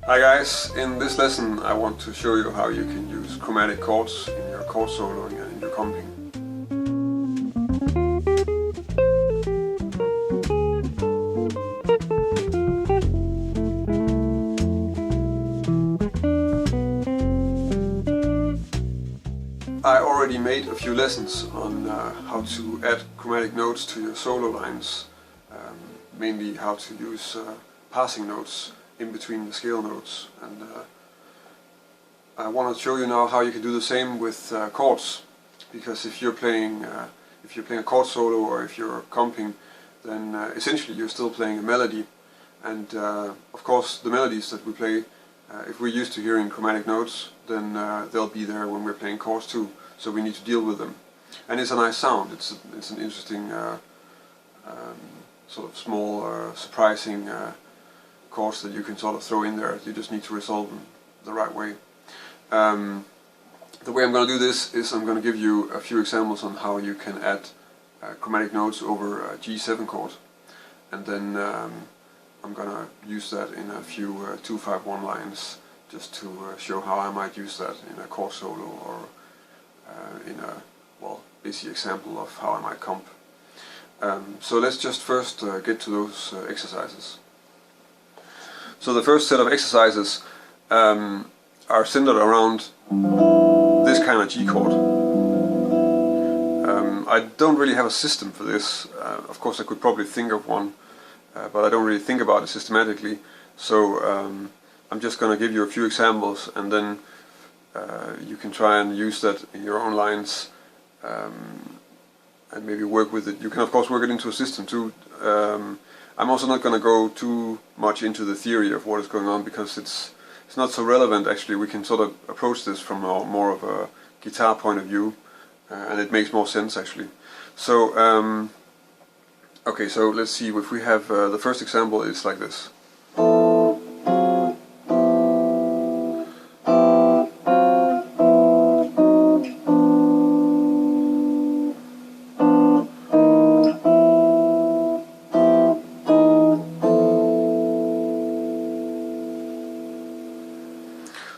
Hi guys, in this lesson I want to show you how you can use chromatic chords in your chord soloing and in your comping. I already made a few lessons on how to add chromatic notes to your solo lines, mainly how to use passing notes in between the scale notes, and I want to show you now how you can do the same with chords, because if you're playing a chord solo or if you're comping, then essentially you're still playing a melody, and of course the melodies that we play, if we're used to hearing chromatic notes, then they'll be there when we're playing chords too, so we need to deal with them. And it's a nice sound, it's an interesting sort of small surprising chords that you can sort of throw in there. You just need to resolve them the right way. The way I'm going to do this is I'm going to give you a few examples on how you can add chromatic notes over a G7 chord, and then I'm going to use that in a few 2-5-1 lines, just to show how I might use that in a chord solo or in a, well, busy example of how I might comp. So let's just first get to those exercises. So the first set of exercises are centered around this kind of G chord. I don't really have a system for this. Of course I could probably think of one, but I don't really think about it systematically. So I'm just going to give you a few examples, and then you can try and use that in your own lines and maybe work with it. You can of course work it into a system too. I'm also not going to go too much into the theory of what is going on, because it's not so relevant actually. We can sort of approach this from more of a guitar point of view, and it makes more sense actually. So okay, so let's see if we have the first example is like this.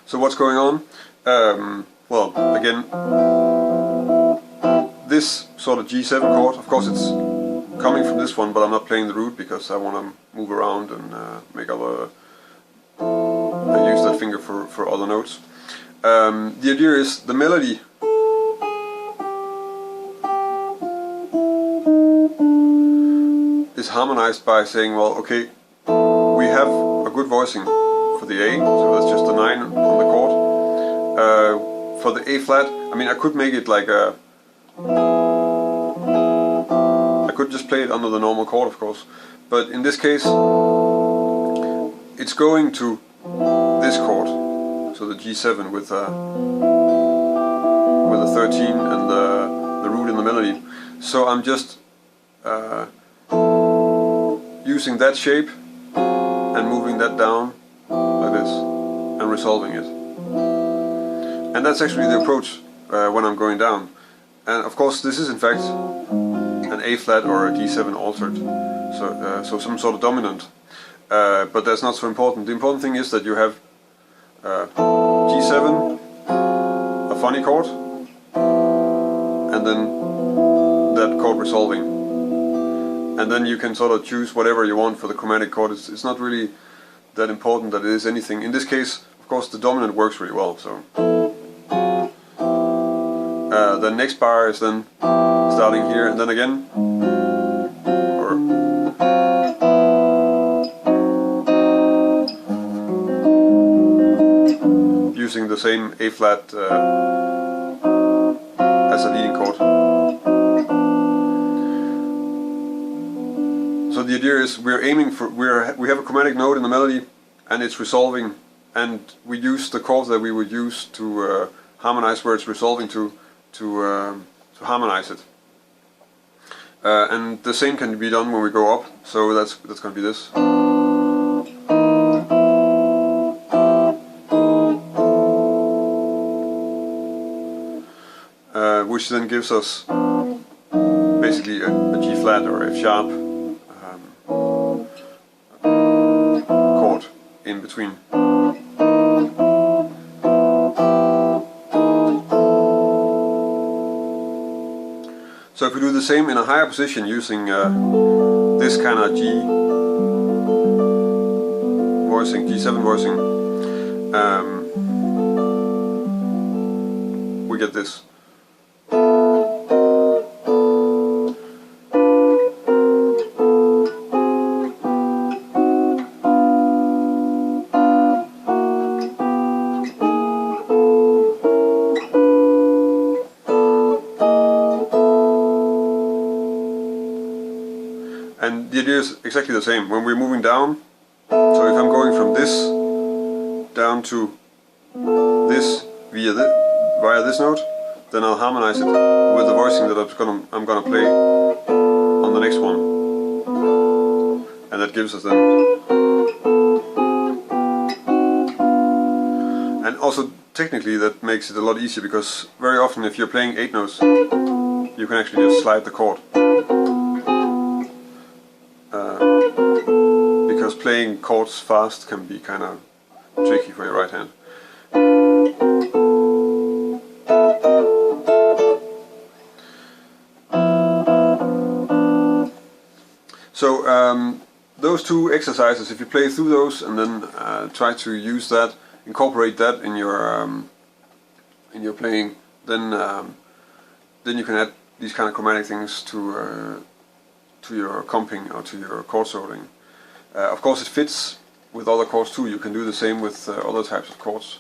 So what's going on? Well, again, this sort of G7 chord, of course it's coming from this one, but I'm not playing the root because I want to move around and make other, use that finger for other notes. The idea is the melody is harmonized by saying, well, okay, we have a good voicing for the A, so that's just a 9 on the chord. For the A flat, I mean, I could make it like a, I could just play it under the normal chord of course, but in this case it's going to this chord, so the G7 with a 13 and the root in the melody. So I'm just using that shape and moving that down like this and resolving it. And that's actually the approach when I'm going down. And of course this is in fact an A flat or a D7 altered, so some sort of dominant. But that's not so important. The important thing is that you have G7, a funny chord, and then that chord resolving. And then you can sort of choose whatever you want for the chromatic chord. It's not really that important that it is anything. In this case, of course, the dominant works really well. So the next bar is then starting here and then again, or using the same A flat as a leading chord. So the idea is we're aiming for, we have a chromatic note in the melody and it's resolving, and we use the chords that we would use to harmonize where it's resolving to harmonize it. And the same can be done when we go up, so that's going to be this. Which then gives us basically a G flat or F sharp chord in between. So if we do the same in a higher position using this kind of G voicing, G7 voicing, we get this. And the idea is exactly the same when we're moving down. So if I'm going from this down to this via this note, then I'll harmonize it with the voicing that I'm gonna play on the next one, and that gives us then. And also technically that makes it a lot easier, because very often if you're playing 8 notes, you can actually just slide the chord. Because playing chords fast can be kind of tricky for your right hand. So those two exercises, if you play through those and then try to use that, incorporate that in your playing, then you can add these kind of chromatic things to your comping or to your chord soloing. Of course it fits with other chords too. You can do the same with other types of chords,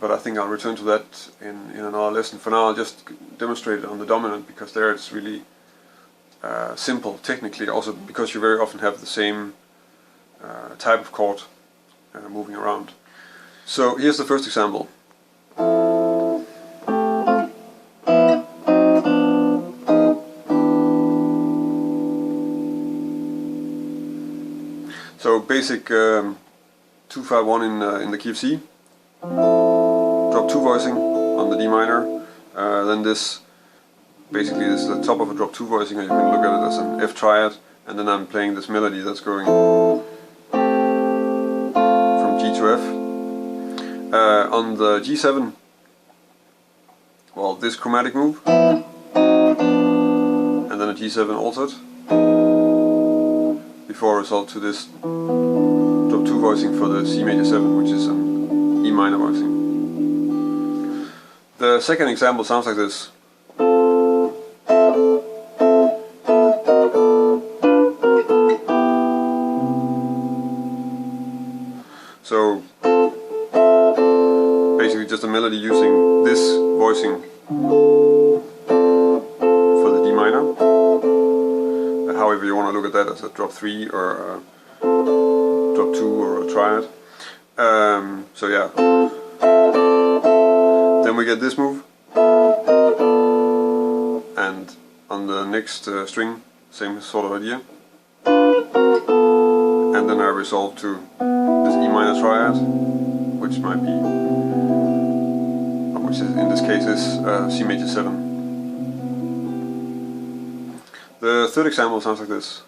but I think I'll return to that in another lesson. For now I'll just demonstrate it on the dominant, because there it's really simple technically, also because you very often have the same type of chord moving around. So here's the first example. So basic 2-5-1 in the key of C, drop 2 voicing on the D minor, then this, basically this is the top of a drop 2 voicing, or you can look at it as an F triad, and then I'm playing this melody that's going from G to F. On the G7, well, this chromatic move, and then a G7 altered, before I result to this drop 2 voicing for the C major 7, which is an E minor voicing. The second example sounds like this. So basically just a melody using this voicing for the D minor. However you want to look at that, as a drop 3 or a drop 2 or a triad. So yeah. Then we get this move, and on the next string, same sort of idea. And then I resolve to this E minor triad, which might be, which is, in this case is C major 7. The third example sounds like this.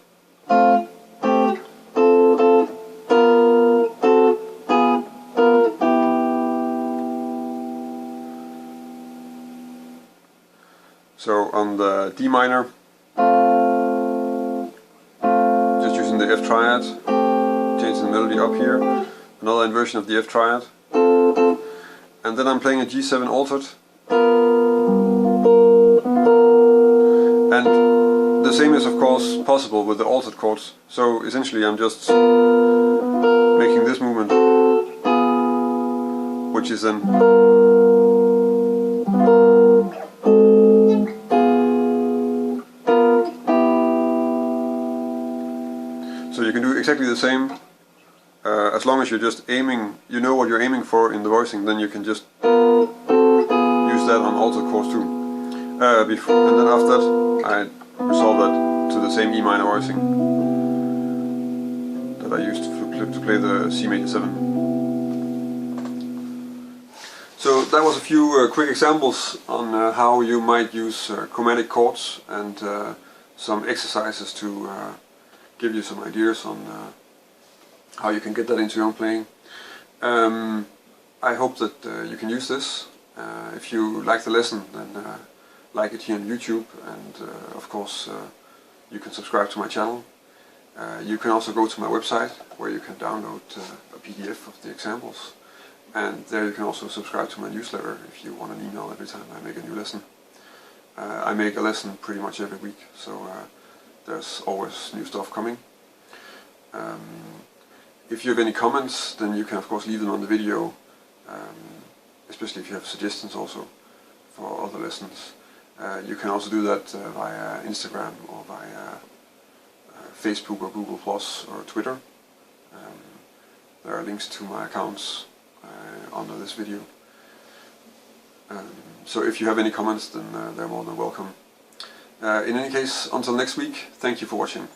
So on the D minor, just using the F triad, change the melody up here, another inversion of the F triad, and then I'm playing a G7 altered, and the same is of course possible with the altered chords. So essentially I'm just making this movement, which is an so you can do exactly the same, as long as you're just aiming, you know what you're aiming for in the voicing, then you can just use that on altered chords too. And then after that I resolve that to the same E minor voicing that I used to play the C major 7. So that was a few quick examples on how you might use chromatic chords, and some exercises to give you some ideas on how you can get that into your own playing. I hope that you can use this. If you like the lesson, then like it here on YouTube, and of course you can subscribe to my channel. You can also go to my website where you can download a PDF of the examples, and there you can also subscribe to my newsletter if you want an email every time I make a new lesson. I make a lesson pretty much every week, so there's always new stuff coming. If you have any comments, then you can of course leave them on the video, especially if you have suggestions also for other lessons. You can also do that via Instagram or via Facebook or Google Plus or Twitter. There are links to my accounts under this video. So if you have any comments, then they're more than welcome. In any case, until next week, thank you for watching.